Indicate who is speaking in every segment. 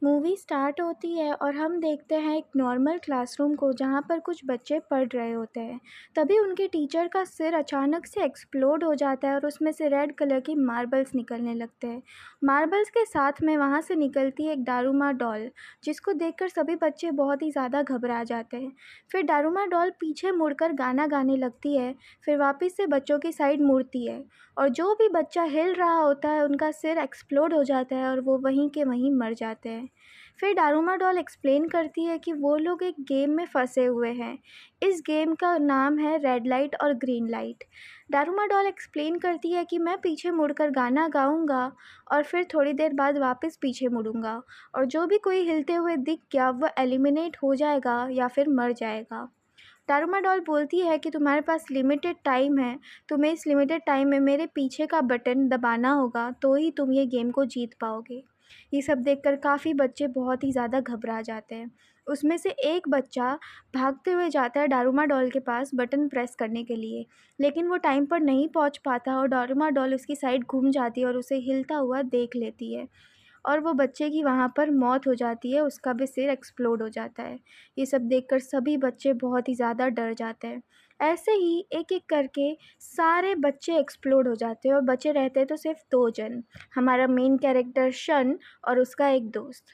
Speaker 1: Movie start होती है और हम देखते हैं एक नॉर्मल क्लासरूम को जहाँ पर कुछ बच्चे पढ़ रहे होते हैं। तभी उनके टीचर का सिर अचानक से एक्सप्लोड हो जाता है और उसमें से रेड कलर की मार्बल्स निकलने लगते हैं। मार्बल्स के साथ में वहाँ से निकलती है एक दारूमा डॉल, जिसको देखकर सभी बच्चे बहुत ही ज़्यादा घबरा जाते हैं। फिर दारूमा डॉल पीछे मुड़कर गाना गाने लगती है, फिर वापस से बच्चों की साइड मुड़ती है और जो भी बच्चा हिल रहा होता है उनका सिर एक्सप्लोड हो जाता है और वो वहीं के वहीं मर जाते हैं। फिर दारूमा डॉल एक्सप्लेन करती है कि वो लोग एक गेम में फंसे हुए हैं। इस गेम का नाम है रेड लाइट और ग्रीन लाइट। दारूमा डॉल एक्सप्लेन करती है कि मैं पीछे मुड़कर गाना गाऊंगा और फिर थोड़ी देर बाद वापस पीछे मुड़ूंगा और जो भी कोई हिलते हुए दिख गया वो एलिमिनेट हो जाएगा या फिर मर जाएगा। दारूमा डॉल बोलती है कि तुम्हारे पास लिमिटेड टाइम है, तुम्हें इस लिमिटेड टाइम में मेरे पीछे का बटन दबाना होगा तो ही तुम ये गेम को जीत पाओगे। ये सब देखकर काफ़ी बच्चे बहुत ही ज़्यादा घबरा जाते हैं। उसमें से एक बच्चा भागते हुए जाता है दारूमा डॉल के पास बटन प्रेस करने के लिए, लेकिन वो टाइम पर नहीं पहुंच पाता और दारूमा डॉल उसकी साइड घूम जाती है और उसे हिलता हुआ देख लेती है और वो बच्चे की वहाँ पर मौत हो जाती है, उसका भी सिर एक्सप्लोड हो जाता है। ये सब देखकर सभी बच्चे बहुत ही ज़्यादा डर जाते हैं। ऐसे ही एक-एक करके सारे बच्चे एक्सप्लोड हो जाते हैं और बचे रहते हैं तो सिर्फ 2 जन। हमारा मेन कैरेक्टर शन और उसका एक दोस्त।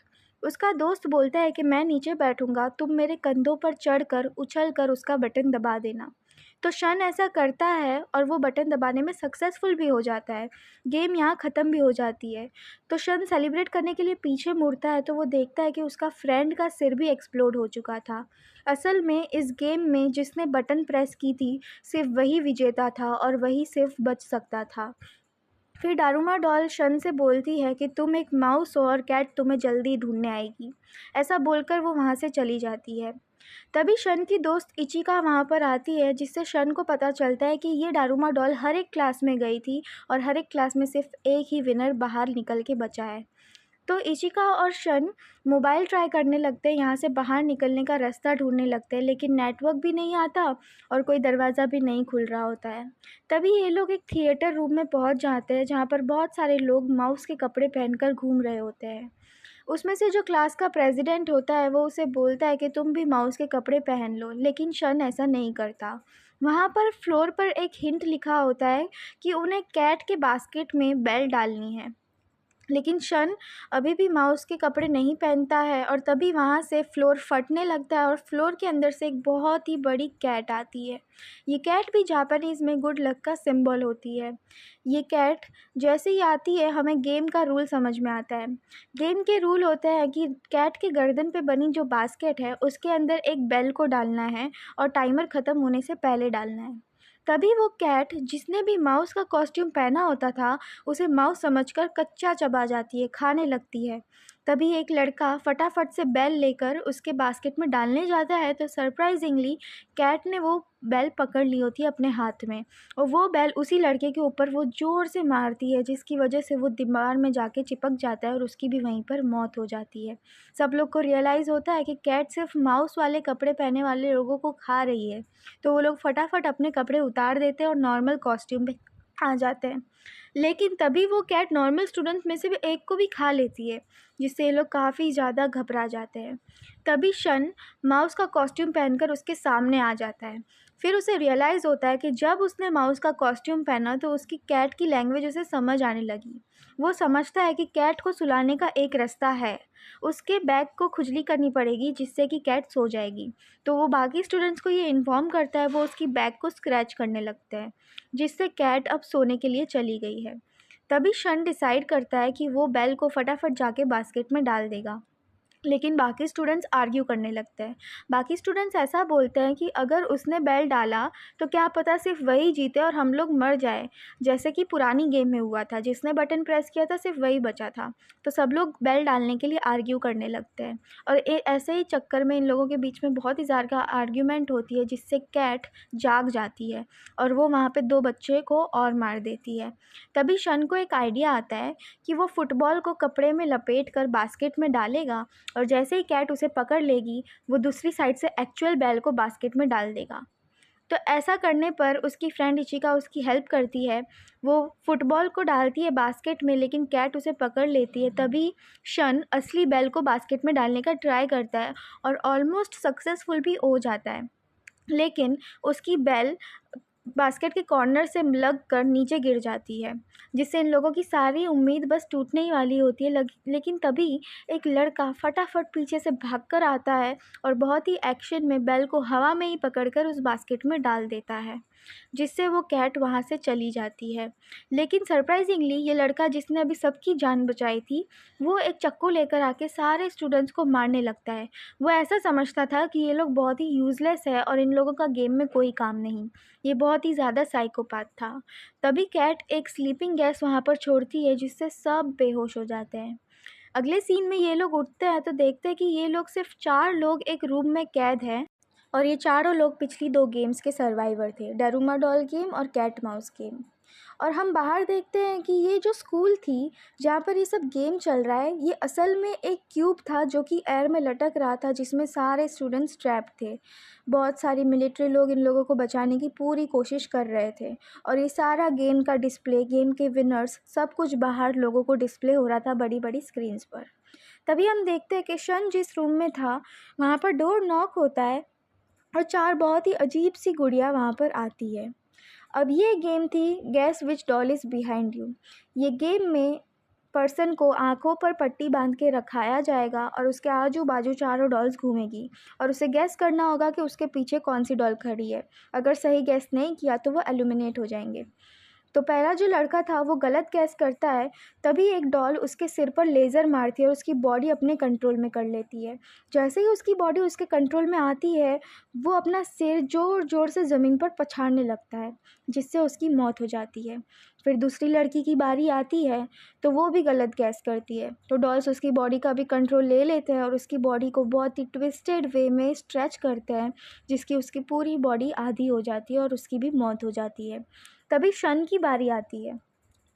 Speaker 1: उसका दोस्त बोलता है कि मैं नीचे बैठूँगा, तुम मेरे कंधों पर चढ़कर उछलकर उसका बटन दबा देना। तो शन ऐसा करता है और वो बटन दबाने में सक्सेसफुल भी हो जाता है। गेम यहाँ ख़त्म भी हो जाती है। तो शन सेलिब्रेट करने के लिए पीछे मुड़ता है तो वो देखता है कि उसका फ्रेंड का सिर भी एक्सप्लोड हो चुका था। असल में इस गेम में जिसने बटन प्रेस की थी सिर्फ वही विजेता था और वही सिर्फ बच सकता था। फिर दारूमा डॉल शन से बोलती है कि तुम एक माउस हो और कैट तुम्हें जल्दी ढूंढने आएगी। ऐसा बोलकर वो वहाँ से चली जाती है। तभी शन की दोस्त इचिका वहाँ पर आती है, जिससे शन को पता चलता है कि ये दारूमा डॉल हर एक क्लास में गई थी और हर एक क्लास में सिर्फ एक ही विनर बाहर निकल के बचा है। तो इशिका और शन मोबाइल ट्राई करने लगते हैं, यहाँ से बाहर निकलने का रास्ता ढूंढने लगते हैं, लेकिन नेटवर्क भी नहीं आता और कोई दरवाज़ा भी नहीं खुल रहा होता है। तभी ये लोग एक थिएटर रूम में पहुँच जाते हैं जहाँ पर बहुत सारे लोग माउस के कपड़े पहनकर घूम रहे होते हैं। उसमें से जो क्लास का प्रेसिडेंट होता है वो उसे बोलता है कि तुम भी माउस के कपड़े पहन लो, लेकिन शन ऐसा नहीं करता। वहाँ पर फ्लोर पर एक हिंट लिखा होता है कि उन्हें कैट के बास्केट में बेल डालनी है, लेकिन शन अभी भी माउस के कपड़े नहीं पहनता है और तभी वहाँ से फ्लोर फटने लगता है और फ्लोर के अंदर से एक बहुत ही बड़ी कैट आती है। ये कैट भी जापानीज़ में गुड लक का सिंबल होती है। ये कैट जैसे ही आती है हमें गेम का रूल समझ में आता है। गेम के रूल होते हैं कि कैट के गर्दन पे बनी जो बास्केट है उसके अंदर एक बेल को डालना है और टाइमर ख़त्म होने से पहले डालना है। तभी वो कैट जिसने भी माउस का कॉस्ट्यूम पहना होता था उसे माउस समझकर कच्चा चबा जाती है, खाने लगती है। तभी एक लड़का फटाफट से बेल लेकर उसके बास्केट में डालने जाता है तो सरप्राइजिंगली कैट ने वो बेल पकड़ ली होती है अपने हाथ में और वो बेल उसी लड़के के ऊपर वो ज़ोर से मारती है, जिसकी वजह से वो दीवार में जाके चिपक जाता है और उसकी भी वहीं पर मौत हो जाती है। सब लोग को रियलाइज़ होता है कि कैट सिर्फ माउस वाले कपड़े पहने वाले लोगों को खा रही है, तो वो लोग फटाफट अपने कपड़े उतार देते हैं और नॉर्मल कॉस्ट्यूम में आ जाते हैं। लेकिन तभी वो कैट नॉर्मल स्टूडेंट में से भी एक को भी खा लेती है, जिससे ये लोग काफ़ी ज़्यादा घबरा जाते हैं। तभी शन माउस का कॉस्ट्यूम पहनकर उसके सामने आ जाता है। फिर उसे रियलाइज़ होता है कि जब उसने माउस का कॉस्ट्यूम पहना तो उसकी कैट की लैंग्वेज उसे समझ आने लगी। वो समझता है कि कैट को सुलाने का एक रास्ता है, उसके बैग को खुजली करनी पड़ेगी जिससे कि कैट सो जाएगी। तो वो बाकी स्टूडेंट्स को ये इन्फॉर्म करता है, वो उसकी बैग को स्क्रैच करने लगते हैं, जिससे कैट अब सोने के लिए चली गई है। तभी शन डिसाइड करता है कि वो बेल को फटाफट जाके बास्केट में डाल देगा, लेकिन बाकी स्टूडेंट्स आर्ग्यू करने लगते हैं। बाकी स्टूडेंट्स ऐसा बोलते हैं कि अगर उसने बेल डाला तो क्या पता सिर्फ वही जीते और हम लोग मर जाए, जैसे कि पुरानी गेम में हुआ था, जिसने बटन प्रेस किया था सिर्फ वही बचा था। तो सब लोग बेल डालने के लिए आर्ग्यू करने लगते हैं और ऐसे ही चक्कर में इन लोगों के बीच में बहुत ही ज़्यादा आर्ग्यूमेंट होती है, जिससे कैट जाग जाती है और वो वहाँ पे 2 बच्चे को और मार देती है। तभी शन को एक आइडिया आता है कि वो फुटबॉल को कपड़े में लपेट कर बास्केट में डालेगा और जैसे ही कैट उसे पकड़ लेगी वो दूसरी साइड से एक्चुअल बेल को बास्केट में डाल देगा। तो ऐसा करने पर उसकी फ्रेंड इचिका उसकी हेल्प करती है। वो फुटबॉल को डालती है बास्केट में, लेकिन कैट उसे पकड़ लेती है। तभी शन असली बेल को बास्केट में डालने का ट्राई करता है और ऑलमोस्ट सक्सेसफुल भी हो जाता है, लेकिन उसकी बेल बास्केट के कॉर्नर से लग कर नीचे गिर जाती है, जिससे इन लोगों की सारी उम्मीद बस टूटने ही वाली होती है। लेकिन तभी एक लड़का फटाफट पीछे से भागकर आता है और बहुत ही एक्शन में बेल को हवा में ही पकड़कर उस बास्केट में डाल देता है, जिससे वो कैट वहाँ से चली जाती है। लेकिन सरप्राइजिंगली ये लड़का जिसने अभी सबकी जान बचाई थी, वो एक चाकू लेकर आके सारे स्टूडेंट्स को मारने लगता है। वो ऐसा समझता था कि ये लोग बहुत ही यूज़लेस है और इन लोगों का गेम में कोई काम नहीं। ये बहुत ही ज़्यादा साइकोपैथ था। तभी कैट एक स्लीपिंग गैस वहाँ पर छोड़ती है, जिससे सब बेहोश हो जाते हैं। अगले सीन में ये लोग उठते हैं तो देखते हैं कि ये लोग सिर्फ 4 लोग एक रूम में कैद हैं, और ये चारों लोग पिछली 2 गेम्स के सर्वाइवर थे, डरूमा डॉल गेम और कैट माउस गेम। और हम बाहर देखते हैं कि ये जो स्कूल थी जहाँ पर ये सब गेम चल रहा है, ये असल में एक क्यूब था जो कि एयर में लटक रहा था, जिसमें सारे स्टूडेंट्स ट्रैप थे। बहुत सारी मिलिट्री लोग इन लोगों को बचाने की पूरी कोशिश कर रहे थे, और ये सारा गेम का डिस्प्ले, गेम के विनर्स, सब कुछ बाहर लोगों को डिस्प्ले हो रहा था बड़ी बड़ी स्क्रीन्स पर। तभी हम देखते हैं कि शन जिस रूम में था वहाँ पर डोर नॉक होता है और 4 बहुत ही अजीब सी गुड़िया वहाँ पर आती है। अब ये गेम थी gas which doll is behind you. ये गेम में पर्सन को आंखों पर पट्टी बांध के रखाया जाएगा और उसके आजू बाजू चारों डॉल्स घूमेगी, और उसे गैस करना होगा कि उसके पीछे कौन सी डॉल खड़ी है। अगर सही गैस नहीं किया तो वो एलिमिनेट हो जाएंगे। तो पहला जो लड़का था वो गलत गैस करता है। तभी एक डॉल उसके सिर पर लेज़र मारती है और उसकी बॉडी अपने कंट्रोल में कर लेती है। जैसे ही उसकी बॉडी उसके कंट्रोल में आती है, वो अपना सिर ज़ोर ज़ोर से ज़मीन पर पछाड़ने लगता है, जिससे उसकी मौत हो जाती है। फिर दूसरी लड़की की बारी आती है, तो वो भी गलत गैस करती है। तो डॉल्स उसकी बॉडी का भी कंट्रोल ले लेते हैं और उसकी बॉडी को बहुत ही ट्विस्टेड वे में स्ट्रेच करते हैं, जिसकी उसकी पूरी बॉडी आधी हो जाती है और उसकी भी मौत हो जाती है। तभी शन की बारी आती है।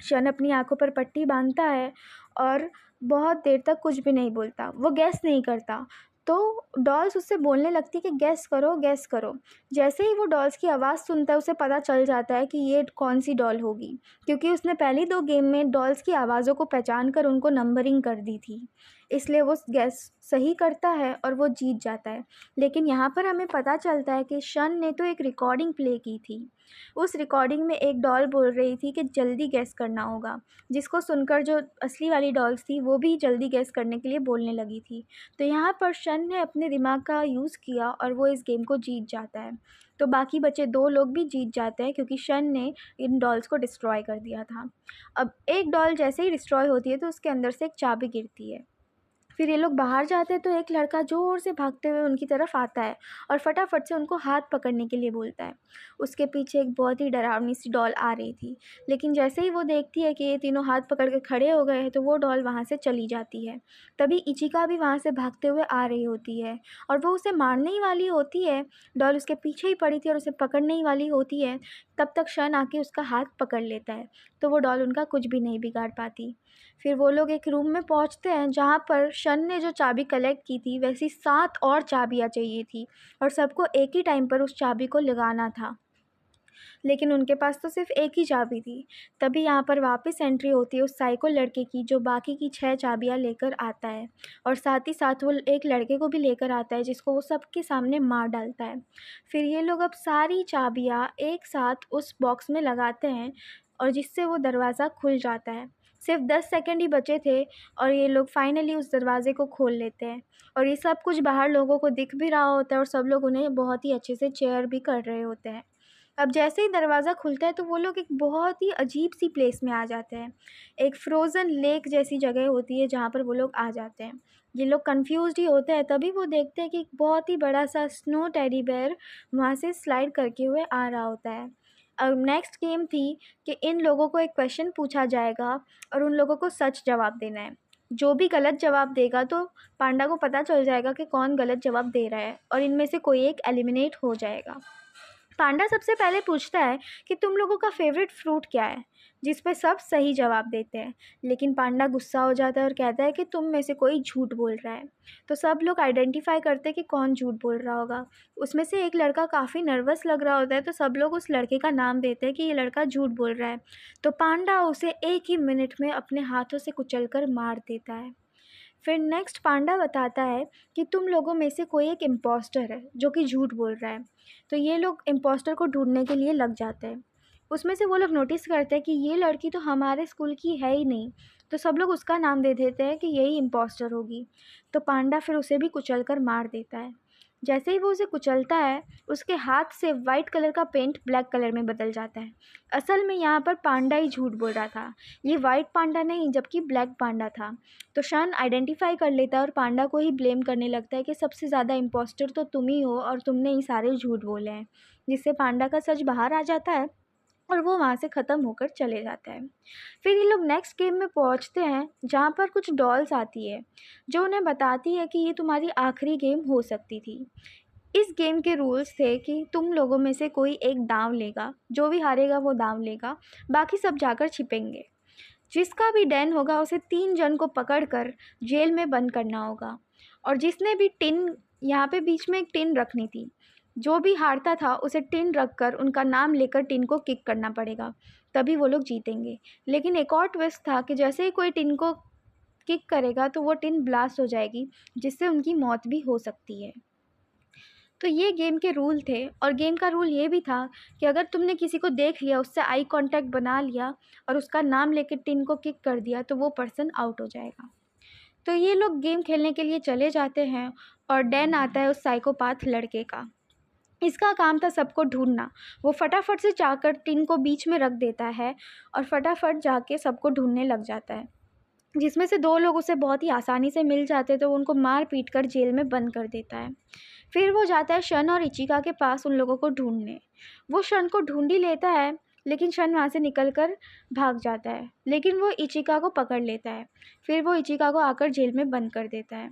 Speaker 1: शन अपनी आंखों पर पट्टी बांधता है और बहुत देर तक कुछ भी नहीं बोलता, वो गैस नहीं करता। तो डॉल्स उससे बोलने लगती कि गैस करो, गैस करो। जैसे ही वो डॉल्स की आवाज़ सुनता है, उसे पता चल जाता है कि ये कौन सी डॉल होगी, क्योंकि उसने पहली 2 गेम में डॉल्स की आवाज़ों को पहचान कर उनको नंबरिंग कर दी थी। इसलिए वो गैस सही करता है और वो जीत जाता है। लेकिन यहाँ पर हमें पता चलता है कि शन ने तो एक रिकॉर्डिंग प्ले की थी। उस रिकॉर्डिंग में एक डॉल बोल रही थी कि जल्दी गैस करना होगा, जिसको सुनकर जो असली वाली डॉल्स थी वो भी जल्दी गैस करने के लिए बोलने लगी थी। तो यहाँ पर शन ने अपने दिमाग का यूज़ किया और वो इस गेम को जीत जाता है। तो बाकी बचे 2 लोग भी जीत जाते हैं, क्योंकि शन ने इन डॉल्स को डिस्ट्रॉय कर दिया था। अब एक डॉल जैसे ही डिस्ट्रॉय होती है तो उसके अंदर से एक चाबी गिरती है। फिर ये लोग बाहर जाते हैं तो एक लड़का ज़ोर से भागते हुए उनकी तरफ आता है और फटाफट से उनको हाथ पकड़ने के लिए बोलता है। उसके पीछे एक बहुत ही डरावनी सी डॉल आ रही थी, लेकिन जैसे ही वो देखती है कि ये तीनों हाथ पकड़ के खड़े हो गए हैं तो वो डॉल वहाँ से चली जाती है। तभी इचिका भी वहाँ से भागते हुए आ रही होती है और वो उसे मारने ही वाली होती है। डॉल उसके पीछे ही पड़ी थी और उसे पकड़ने ही वाली होती है। तब तक शन आके उसका हाथ पकड़ लेता है, तो वो डॉल उनका कुछ भी नहीं बिगाड़ पाती। फिर वो लोग एक रूम में पहुंचते हैं जहाँ पर शन ने जो चाबी कलेक्ट की थी वैसी 7 और चाबियाँ चाहिए थी, और सबको एक ही टाइम पर उस चाबी को लगाना था, लेकिन उनके पास तो सिर्फ एक ही चाबी थी। तभी यहाँ पर वापस एंट्री होती है उस साइको लड़के की, जो बाकी की 6 चाबियाँ लेकर आता है, और साथ ही साथ वो एक लड़के को भी लेकर आता है जिसको वो सबके सामने मार डालता है। फिर ये लोग अब सारी चाबियाँ एक साथ उस बॉक्स में लगाते हैं, और जिससे वो दरवाज़ा खुल जाता है। सिर्फ 10 सेकंड ही बचे थे और ये लोग फाइनली उस दरवाज़े को खोल लेते हैं, और ये सब कुछ बाहर लोगों को दिख भी रहा होता है और सब लोग उन्हें बहुत ही अच्छे से चेयर भी कर रहे होते हैं। अब जैसे ही दरवाज़ा खुलता है तो वो लोग एक बहुत ही अजीब सी प्लेस में आ जाते हैं। एक फ्रोज़न लेक जैसी जगह होती है जहाँ पर वो लोग आ जाते हैं। ये लोग कन्फ्यूज़्ड ही होते हैं, तभी वो देखते हैं कि एक बहुत ही बड़ा सा स्नो टेडी बेयर वहाँ से स्लाइड करके हुए आ रहा होता है। अब नेक्स्ट गेम थी कि इन लोगों को एक क्वेश्चन पूछा जाएगा और उन लोगों को सच जवाब देना है। जो भी गलत जवाब देगा तो पांडा को पता चल जाएगा कि कौन गलत जवाब दे रहा है, और इनमें से कोई एक एलिमिनेट हो जाएगा। पांडा सबसे पहले पूछता है कि तुम लोगों का फेवरेट फ्रूट क्या है, जिस पे सब सही जवाब देते हैं। लेकिन पांडा गुस्सा हो जाता है और कहता है कि तुम में से कोई झूठ बोल रहा है। तो सब लोग आइडेंटिफाई करते हैं कि कौन झूठ बोल रहा होगा। उसमें से एक लड़का काफ़ी नर्वस लग रहा होता है, तो सब लोग उस लड़के का नाम देते हैं कि ये लड़का झूठ बोल रहा है। तो पांडा उसे एक ही मिनट में अपने हाथों से कुचल कर मार देता है। फिर नेक्स्ट पांडा बताता है कि तुम लोगों में से कोई एक इम्पोस्टर है जो कि झूठ बोल रहा है। तो ये लोग इम्पोस्टर को ढूंढने के लिए लग जाते हैं। उसमें से वो लोग नोटिस करते हैं कि ये लड़की तो हमारे स्कूल की है ही नहीं। तो सब लोग उसका नाम दे देते हैं कि यही इम्पोस्टर होगी। तो पांडा फिर उसे भी कुचल कर मार देता है। जैसे ही वो उसे कुचलता है, उसके हाथ से वाइट कलर का पेंट ब्लैक कलर में बदल जाता है। असल में यहाँ पर पांडा ही झूठ बोल रहा था। ये वाइट पांडा नहीं, जबकि ब्लैक पांडा था। तो शन आइडेंटिफाई कर लेता है और पांडा को ही ब्लेम करने लगता है कि सबसे ज़्यादा इम्पोस्टर तो तुम ही हो और तुमने ही सारे झूठ बोले हैं। जिससे पांडा का सच बाहर आ जाता है और वो वहाँ से ख़त्म होकर चले जाता है। फिर ये लोग नेक्स्ट गेम में पहुँचते हैं, जहाँ पर कुछ डॉल्स आती है जो उन्हें बताती है कि ये तुम्हारी आखिरी गेम हो सकती थी। इस गेम के रूल्स थे कि तुम लोगों में से कोई एक दांव लेगा, जो भी हारेगा वो दांव लेगा, बाकी सब जाकर छिपेंगे। जिसका भी डैन होगा उसे 3 जन को पकड़कर जेल में बंद करना होगा। और जिसने भी टिन, यहाँ पे बीच में एक टिन रखनी थी, जो भी हारता था उसे टिन रखकर उनका नाम लेकर टिन को किक करना पड़ेगा, तभी वो लोग जीतेंगे। लेकिन एक और ट्विस्ट था कि जैसे ही कोई टिन को किक करेगा तो वो टिन ब्लास्ट हो जाएगी, जिससे उनकी मौत भी हो सकती है। तो ये गेम के रूल थे। और गेम का रूल ये भी था कि अगर तुमने किसी को देख लिया, उससे आई कांटेक्ट बना लिया और उसका नाम लेके टिन को किक कर दिया, तो वो पर्सन आउट हो जाएगा। तो ये लोग गेम खेलने के लिए चले जाते हैं और डैन आता है उस साइकोपाथ लड़के का। इसका काम था सबको ढूंढना। वो फटाफट से जाकर टिन को बीच में रख देता है और फटाफट जाके सबको ढूंढने लग जाता है। जिसमें से 2 लोग उसे बहुत ही आसानी से मिल जाते, तो वो उनको मार पीट कर जेल में बंद कर देता है। फिर वो जाता है शन और इचिका के पास उन लोगों को ढूंढने। वो शन को ढूंढ ही लेता है, लेकिन शन वहाँ से निकल कर भाग जाता है। लेकिन वो इचिका को पकड़ लेता है। फिर वो इचिका को आकर जेल में बंद कर देता है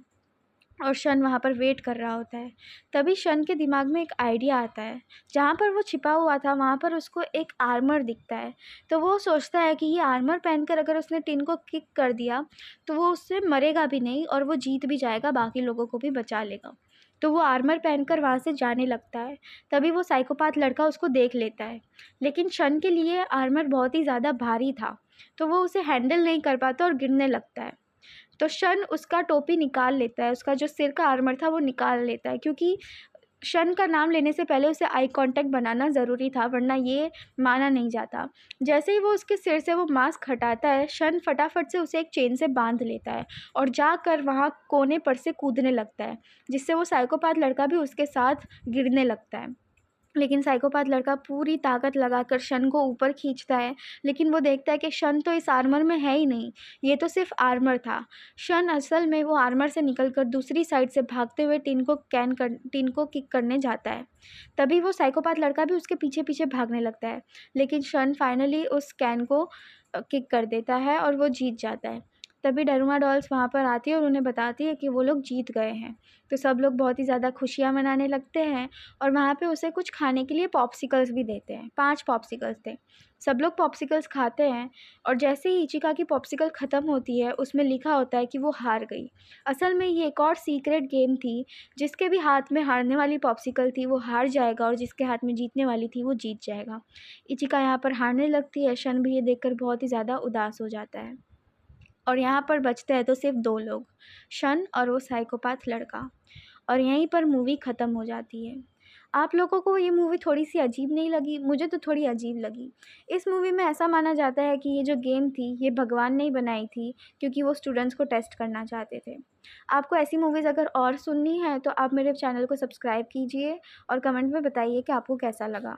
Speaker 1: और शन वहाँ पर वेट कर रहा होता है। तभी शन के दिमाग में एक आइडिया आता है। जहाँ पर वो छिपा हुआ था वहाँ पर उसको एक आर्मर दिखता है। तो वो सोचता है कि ये आर्मर पहनकर अगर उसने टिन को किक कर दिया तो वो उससे मरेगा भी नहीं और वो जीत भी जाएगा, बाकी लोगों को भी बचा लेगा। तो वो आर्मर पहनकर वहाँ से जाने लगता है। तभी वो साइकोपाथ लड़का उसको देख लेता है। लेकिन शन के लिए आर्मर बहुत ही ज़्यादा भारी था, तो वो उसे हैंडल नहीं कर पाता और गिरने लगता है। तो शन उसका टोपी निकाल लेता है, उसका जो सिर का आर्मर था वो निकाल लेता है, क्योंकि शन का नाम लेने से पहले उसे आई कांटेक्ट बनाना ज़रूरी था, वरना ये माना नहीं जाता। जैसे ही वो उसके सिर से वो मास्क हटाता है, शन फटाफट से उसे एक चेन से बांध लेता है और जाकर वहाँ कोने पर से कूदने लगता है, जिससे वो साइकोपाथ लड़का भी उसके साथ गिरने लगता है। लेकिन साइकोपाथ लड़का पूरी ताकत लगाकर शन को ऊपर खींचता है, लेकिन वो देखता है कि शन तो इस आर्मर में है ही नहीं, ये तो सिर्फ आर्मर था। शन असल में वो आर्मर से निकलकर दूसरी साइड से भागते हुए टिन को किक करने जाता है। तभी वो साइकोपाथ लड़का भी उसके पीछे पीछे भागने लगता है, लेकिन शन फाइनली उस कैन को किक कर देता है और वो जीत जाता है। तभी डरुमा डॉल्स वहाँ पर आती है और उन्हें बताती है कि वो लोग जीत गए हैं। तो सब लोग बहुत ही ज़्यादा खुशियाँ मनाने लगते हैं और वहाँ पे उसे कुछ खाने के लिए पॉप्सिकल्स भी देते हैं। 5 पॉप्सिकल्स थे। सब लोग पॉप्सिकल्स खाते हैं और जैसे ही इचिका की पॉप्सिकल ख़त्म होती है, उसमें लिखा होता है कि वो हार गई। असल में ये एक और सीक्रेट गेम थी, जिसके भी हाथ में हारने वाली पॉप्सिकल थी वो हार जाएगा और जिसके हाथ में जीतने वाली थी वो जीत जाएगा। इचिका यहाँ पर हारने लगती है। शन भी ये देखकर बहुत ही ज़्यादा उदास हो जाता है और यहाँ पर बचते हैं तो सिर्फ 2 लोग, शन और वो साइकोपाथ लड़का। और यहीं पर मूवी ख़त्म हो जाती है। आप लोगों को ये मूवी थोड़ी सी अजीब नहीं लगी? मुझे तो थोड़ी अजीब लगी। इस मूवी में ऐसा माना जाता है कि ये जो गेम थी ये भगवान ने ही बनाई थी, क्योंकि वो स्टूडेंट्स को टेस्ट करना चाहते थे। आपको ऐसी मूवीज़ अगर और सुननी है तो आप मेरे चैनल को सब्सक्राइब कीजिए और कमेंट में बताइए कि आपको कैसा लगा।